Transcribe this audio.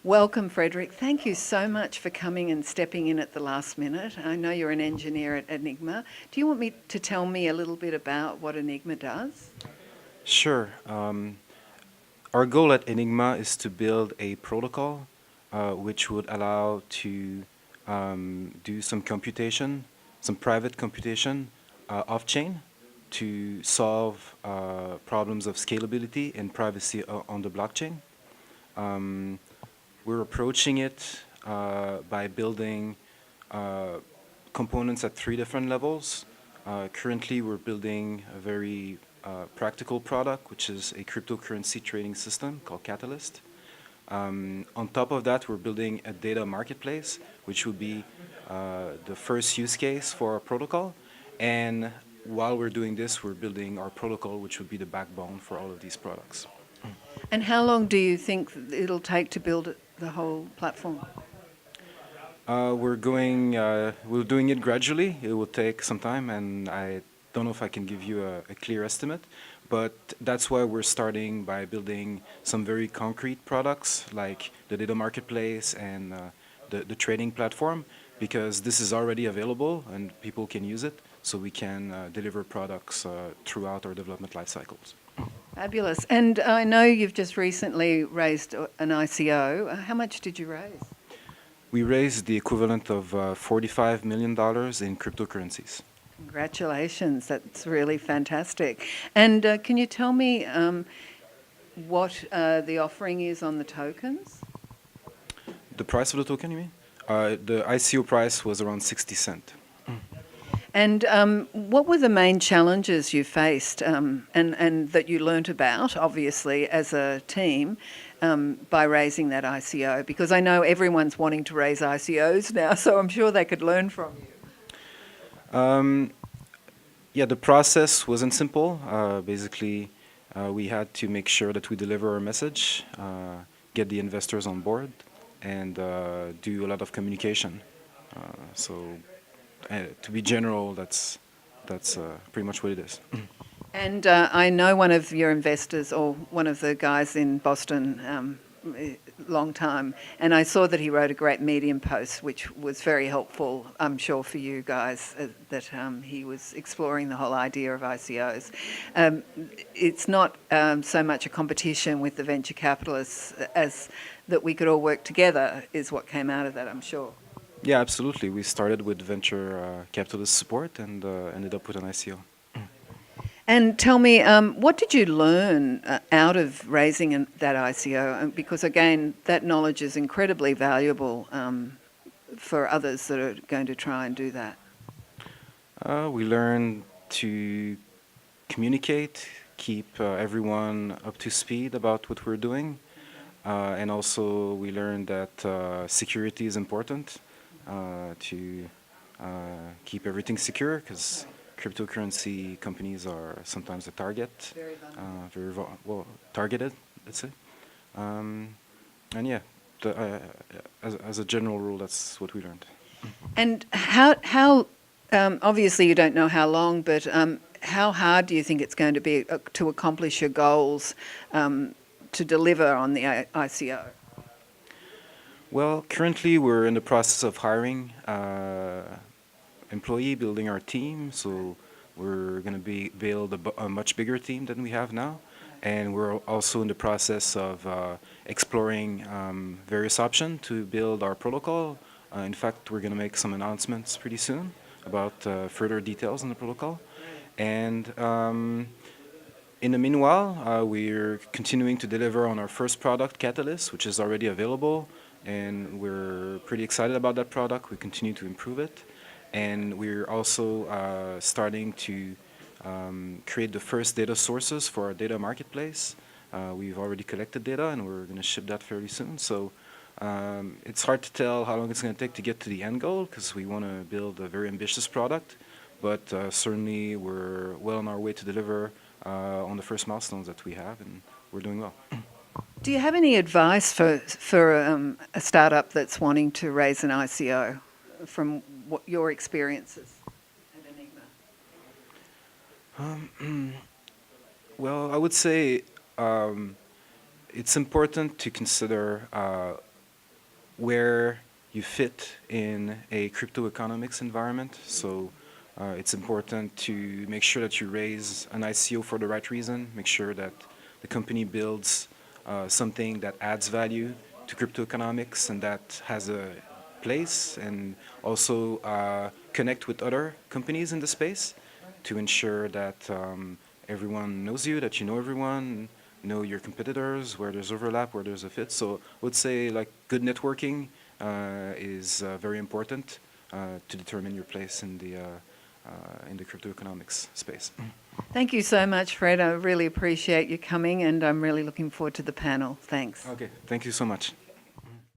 Welcome, Frederic. Thank you so much for coming and stepping in at the last minute. I know you're an engineer at Enigma. Do you want me to tell me a little bit about what Enigma does? Sure. Our goal at Enigma is to build a protocol which would allow to do some computation, some private computation off-chain to solve problems of scalability and privacy on the blockchain. Um, we're approaching it by building components at three different levels. Currently, we're building a very practical product, which is a cryptocurrency trading system called Catalyst. On top of that, we're building a data marketplace, which would be the first use case for our protocol. And while we're doing this, we're building our protocol, which would be the backbone for all of these products. And how long do you think it'll take to build the whole platform? We're doing it gradually. It will take some time, and I don't know if I can give you a clear estimate, but that's why we're starting by building some very concrete products like the data marketplace and the trading platform, because this is already available and people can use it, so we can deliver products throughout our development life cycles. Fabulous. And I know you've just recently raised an ICO. How much did you raise? We raised the equivalent of $45 million in cryptocurrencies. Congratulations. That's really fantastic. And can you tell me what the offering is on the tokens? The price of the token, you mean? The ICO price was around 60 cents. And what were the main challenges you faced and that you learnt about, obviously, as a team by raising that ICO? Because I know everyone's wanting to raise ICOs now, so I'm sure they could learn from you. Yeah, the process wasn't simple. Basically, we had to make sure that we deliver our message, get the investors on board, and do a lot of communication. To be general, that's pretty much what it is. And I know one of your investors, or one of the guys in Boston, long time, and I saw that he wrote a great Medium post, which was very helpful, I'm sure, for you guys, that he was exploring the whole idea of ICOs. It's not so much a competition with the venture capitalists as that we could all work together is what came out of that, I'm sure. Yeah, absolutely. We started with venture capitalist support and ended up with an ICO. And tell me, what did you learn out of raising that ICO? Because again, that knowledge is incredibly valuable for others that are going to try and do that. We learned to communicate, keep everyone up to speed about what we're doing, and also we learned that security is important to keep everything secure, because cryptocurrency companies are sometimes a target, very well targeted, let's say. And yeah, as a general rule, that's what we learned. And how obviously you don't know how long, but how hard do you think it's going to be to accomplish your goals to deliver on the ICO? Well, currently we're in the process of hiring employee, building our team, so we're going to build a much bigger team than we have now, and we're also in the process of exploring various options to build our protocol. In fact, we're going to make some announcements pretty soon about further details on the protocol, and in the meanwhile, we're continuing to deliver on our first product, Catalyst, which is already available, and we're pretty excited about that product. We continue to improve it. And we're also starting to create the first data sources for our data marketplace. We've already collected data, and we're going to ship that fairly soon. So it's hard to tell how long it's going to take to get to the end goal, because we want to build a very ambitious product. But certainly we're well on our way to deliver on the first milestones that we have, and we're doing well. Do you have any advice for a startup that's wanting to raise an ICO from what your experiences at Enigma? Well, I would say it's important to consider where you fit in a crypto economics environment. So it's important to make sure that you raise an ICO for the right reason, make sure that the company builds something that adds value to crypto economics and that has a place, and also connect with other companies in the space to ensure that everyone knows you, that you know everyone, know your competitors, where there's overlap, where there's a fit. So I would say like good networking is very important to determine your place in the crypto economics space. Thank you so much, Fred. I really appreciate you coming, and I'm really looking forward to the panel. Thanks. Okay, thank you so much.